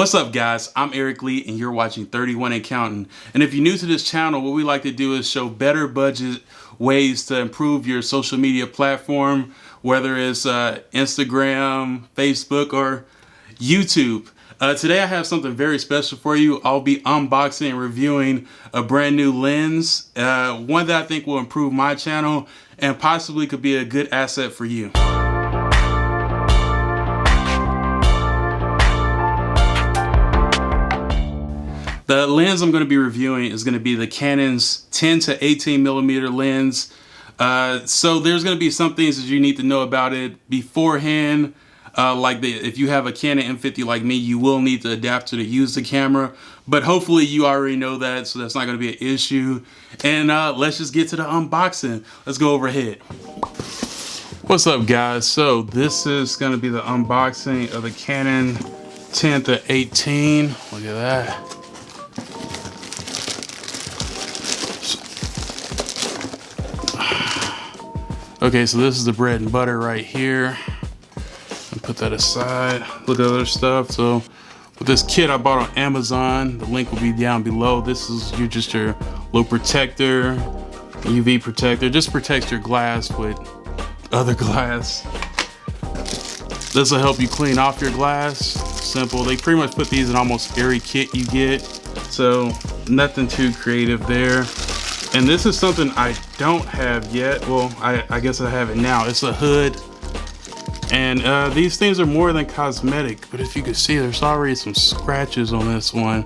What's up guys, I'm Eric Lee and you're watching 31 and Counting. And if you're new to this channel, what we like to do is show better budget ways to improve your social media platform, whether it's Instagram, Facebook, or YouTube. Today I have something very special for you. I'll be unboxing and reviewing a brand new lens, one that I think will improve my channel and possibly could be a good asset for you. The lens I'm going to be reviewing is going to be the Canon's 10 to 18 millimeter lens. So there's going to be some things that you need to know about it beforehand. If you have a Canon M50 like me, you will need the adapter to use the camera. But hopefully you already know that, so that's not going to be an issue. And let's just get to the unboxing. Let's go overhead. What's up guys? So this is going to be the unboxing of the Canon 10 to 18. Look at that. Okay, so this is the bread and butter right here. And put that aside. Look at other stuff. So with this kit I bought on Amazon, the link will be down below. This is just your little protector, UV protector. Just protects your glass with other glass. This will help you clean off your glass. Simple. They pretty much put these in almost every kit you get. So nothing too creative there. And this is something I don't have yet. Well, I guess I have it now. It's a hood. And these things are more than cosmetic, but if you can see, there's already some scratches on this one.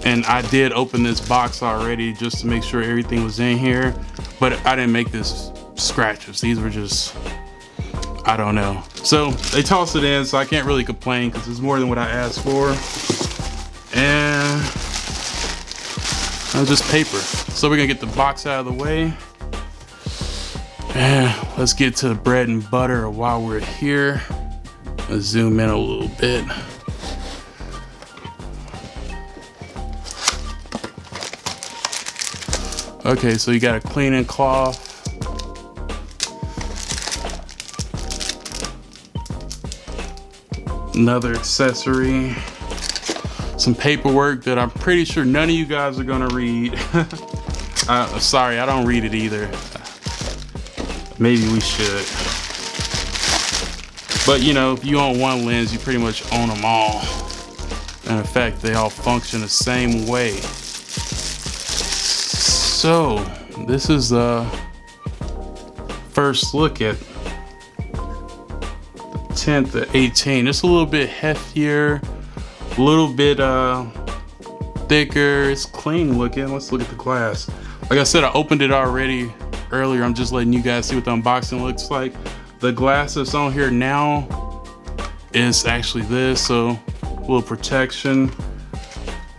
And I did open this box already just to make sure everything was in here, but I didn't make this scratches. These were just, I don't know. So they tossed it in, so I can't really complain because it's more than what I asked for. And just paper. So we're gonna get the box out of the way. And let's get to the bread and butter while we're here. Let's zoom in a little bit. Okay, so you got a cleaning cloth. Another accessory. Some paperwork that I'm pretty sure none of you guys are gonna read. Sorry, I don't read it either. Maybe we should. But you know, if you own one lens, you pretty much own them all. And in fact, they all function the same way. So, this is the first look at the 10 to 18. It's a little bit heftier. A little bit thicker. It's clean looking. Let's look at the glass. Like I said, I opened it already earlier. I'm just letting you guys see what the unboxing looks like. The glass that's on here now is actually this, so a little protection.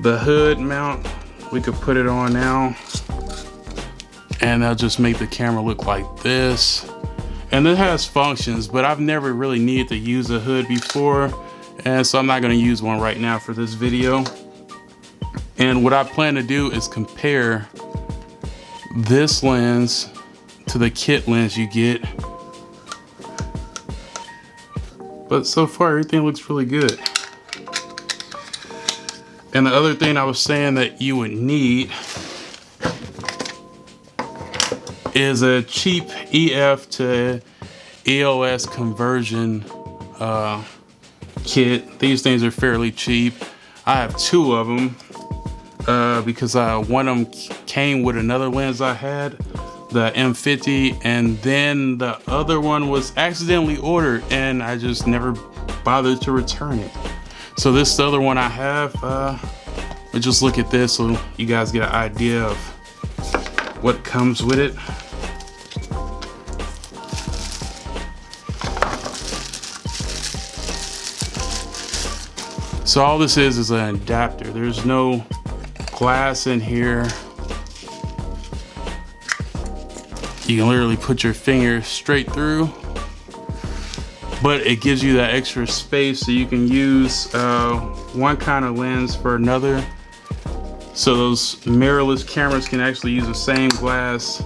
The hood mount, we could put it on now, and that'll just make the camera look like this. And it has functions, but I've never really needed to use a hood before. And so I'm not going to use one right now for this video. And what I plan to do is compare this lens to the kit lens you get. But so far everything looks really good. And the other thing I was saying that you would need is a cheap EF to EOS conversion kit. These things are fairly cheap. I have two of them because one of them came with another lens I had, the M50, and then the other one was accidentally ordered and I just never bothered to return it. So this other one I have, let's just look at this so you guys get an idea of what comes with it. So all this is an adapter. There's no glass in here. You can literally put your finger straight through, but it gives you that extra space so you can use one kind of lens for another. So those mirrorless cameras can actually use the same glass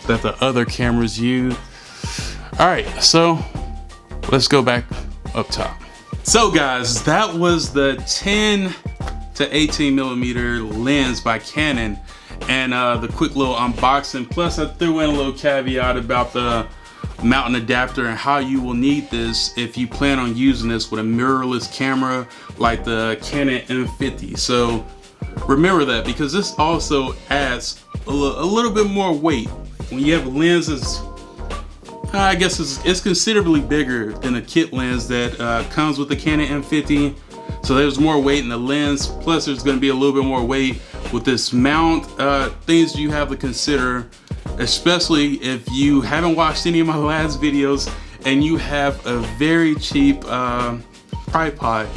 that the other cameras use. All right, so let's go back up top. So guys, that was the 10 to 18 millimeter lens by Canon, and the quick little unboxing. Plus I threw in a little caveat about the mounting adapter and how you will need this if you plan on using this with a mirrorless camera like the Canon M50. So remember that, because this also adds a little bit more weight. When you have lenses, I guess it's considerably bigger than a kit lens that comes with the Canon M50. So there's more weight in the lens, plus there's going to be a little bit more weight with this mount. Things you have to consider, especially if you haven't watched any of my last videos and you have a very cheap tripod.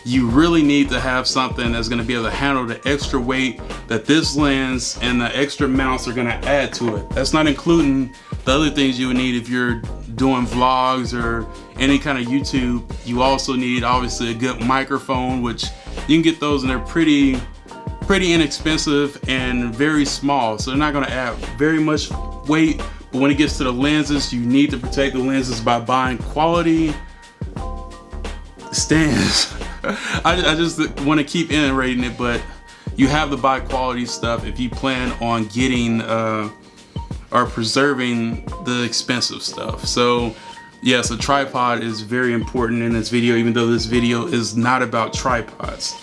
You really need to have something that's going to be able to handle the extra weight that this lens and the extra mounts are going to add to it. That's not including the other things you would need if you're doing vlogs or any kind of YouTube. You also need obviously a good microphone, which you can get those and they're pretty inexpensive and very small, so they're not going to add very much weight. But when it gets to the lenses, you need to protect the lenses by buying quality stands. I just want to keep iterating it, but you have to buy quality stuff if you plan on getting or preserving the expensive stuff. So yes, a tripod is very important in this video, even though this video is not about tripods.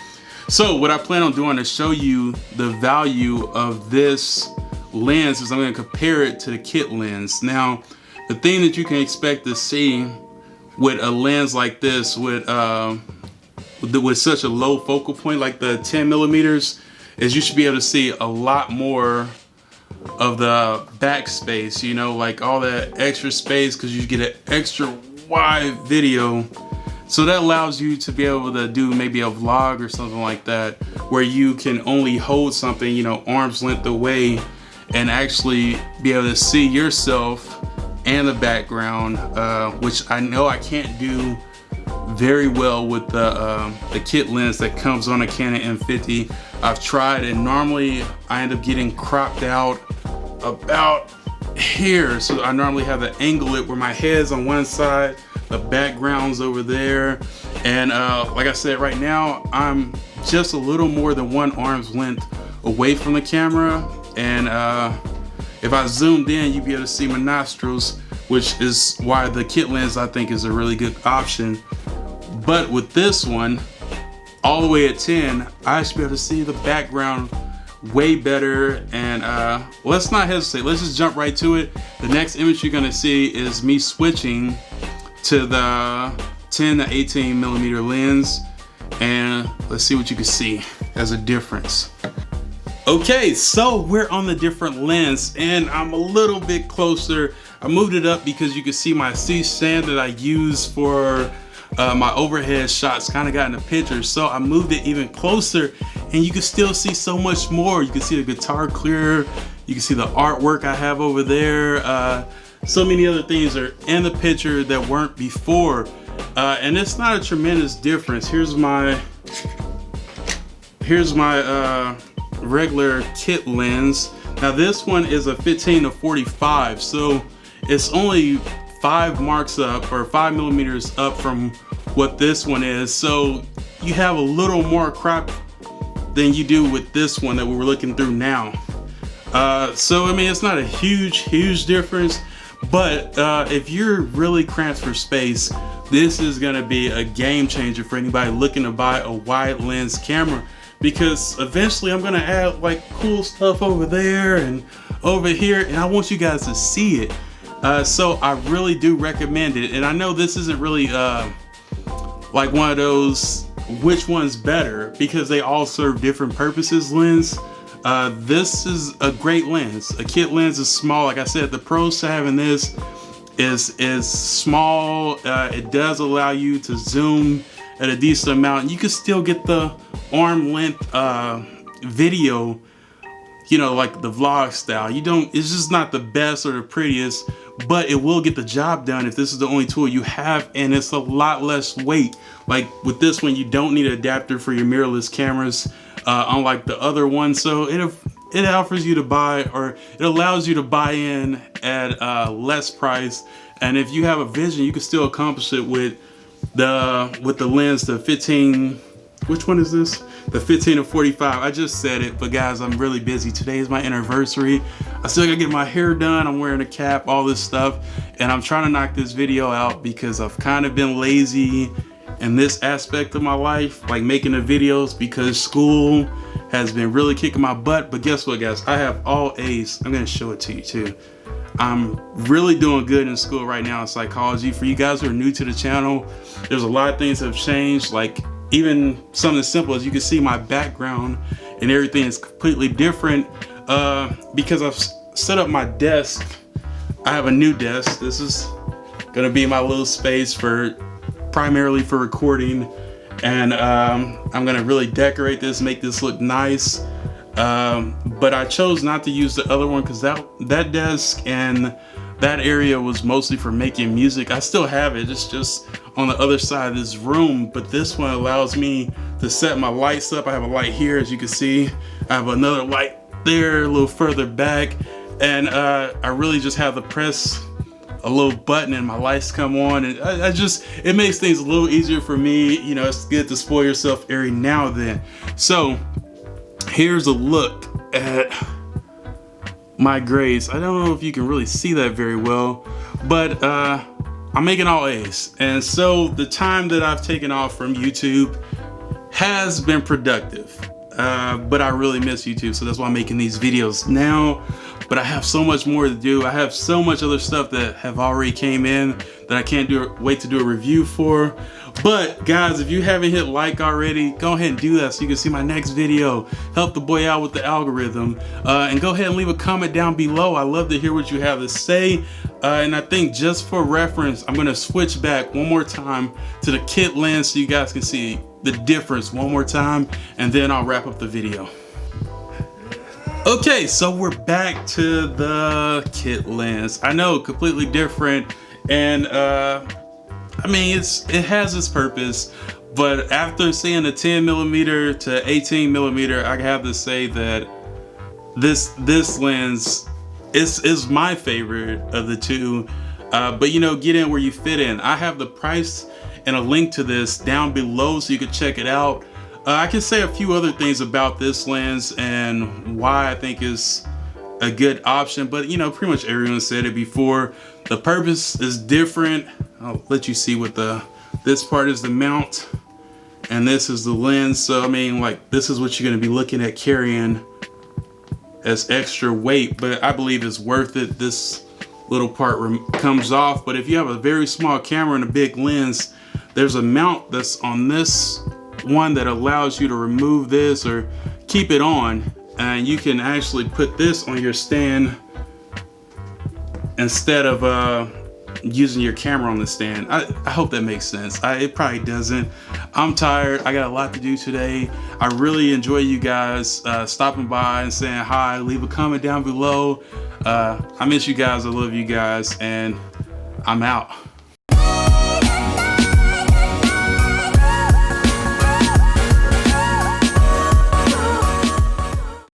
So what I plan on doing to show you the value of this lens is I'm going to compare it to the kit lens. Now, the thing that you can expect to see with a lens like this, with such a low focal point like the 10 millimeters, is you should be able to see a lot more of the backspace, you know, like all that extra space, because you get an extra wide video. So that allows you to be able to do maybe a vlog or something like that, where you can only hold something, you know, arm's length away, and actually be able to see yourself and the background, which I know I can't do very well with the kit lens that comes on a Canon M50. I've tried, and normally I end up getting cropped out about here. So I normally have to angle it where my head's on one side, the background's over there. And like I said, right now I'm just a little more than one arm's length away from the camera. And if I zoomed in, you'd be able to see my nostrils, which is why the kit lens I think is a really good option. But with this one, all the way at 10, I should be able to see the background way better. And let's not hesitate, let's just jump right to it. The next image you're gonna see is me switching to the 10 to 18 millimeter lens, and let's see what you can see as a difference. Okay, so we're on the different lens, and I'm a little bit closer. I moved it up because you can see my C-stand that I use for my overhead shots kind of got in the picture. So I moved it even closer, and you can still see so much more. You can see the guitar clearer, you can see the artwork I have over there. So many other things are in the picture that weren't before. And it's not a tremendous difference. Here's my regular kit lens. Now this one is a 15 to 45, so it's only 5 marks up, or 5 millimeters up from what this one is. So you have a little more crop than you do with this one that we're looking through now. So I mean, it's not a huge difference, but if you're really cramped for space, this is gonna be a game changer for anybody looking to buy a wide lens camera, because eventually I'm gonna add like cool stuff over there and over here, and I want you guys to see it. So I really do recommend it. And I know this isn't really like one of those which one's better, because they all serve different purposes lens. This is a great lens. A kit lens is small. Like I said, the pros to having this is small. It does allow you to zoom at a decent amount, and you can still get the arm length video, you know, like the vlog style. It's just not the best or the prettiest, but it will get the job done if this is the only tool you have, and it's a lot less weight. Like with this one, you don't need an adapter for your mirrorless cameras, unlike the other one. So it offers you to buy, or it allows you to buy in at less price. And if you have a vision, you can still accomplish it with with the lens, the 15, which one is this? The 15 to 45. I just said it, but guys, I'm really busy. Today is my anniversary. I still gotta get my hair done. I'm wearing a cap, all this stuff. And I'm trying to knock this video out because I've kind of been lazy in this aspect of my life, like making the videos, because school has been really kicking my butt. But guess what, guys? I have all A's. I'm gonna show it to you too. I'm really doing good in school right now in psychology. For you guys who are new to the channel, there's a lot of things that have changed, like even something as simple as you can see my background and everything is completely different because I've set up my desk. I have a new desk. This is gonna be my little space primarily for recording, and I'm gonna really decorate this, make this look nice. But I chose not to use the other one because that desk and that area was mostly for making music. I still have it, it's just on the other side of this room, but this one allows me to set my lights up. I have a light here, as you can see. I have another light there, a little further back, and I really just have to press a little button and my lights come on, and it makes things a little easier for me. You know, it's good to spoil yourself every now and then. So here's a look at my grades. I don't know if you can really see that very well, but I'm making all A's. And so the time that I've taken off from YouTube has been productive, but I really miss YouTube. So that's why I'm making these videos now. But I have so much more to do. I have so much other stuff that have already came in that I can't wait to do a review for. But guys, if you haven't hit like already, go ahead and do that so you can see my next video. Help the boy out with the algorithm. And go ahead and leave a comment down below. I love to hear what you have to say. And I think just for reference, I'm gonna switch back one more time to the kit lens so you guys can see the difference one more time, and then I'll wrap up the video. Okay, so we're back to the kit lens. I know, completely different, and I mean, it has its purpose, but after seeing the 10mm to 18mm, I have to say that this lens is my favorite of the two. But you know, get in where you fit in. I have the price and a link to this down below so you can check it out. I can say a few other things about this lens and why I think it's a good option, but you know, pretty much everyone said it before. The purpose is different. I'll let you see what this part is the mount, and this is the lens. So I mean, like, this is what you're gonna be looking at carrying as extra weight, but I believe it's worth it. This little part comes off, but if you have a very small camera and a big lens, there's a mount that's on this one that allows you to remove this or keep it on, and you can actually put this on your stand instead of using your camera on the stand. I hope that makes sense. It probably doesn't. I'm tired. I got a lot to do today. I really enjoy you guys stopping by and saying hi. Leave a comment down below. I miss you guys. I love you guys, and I'm out.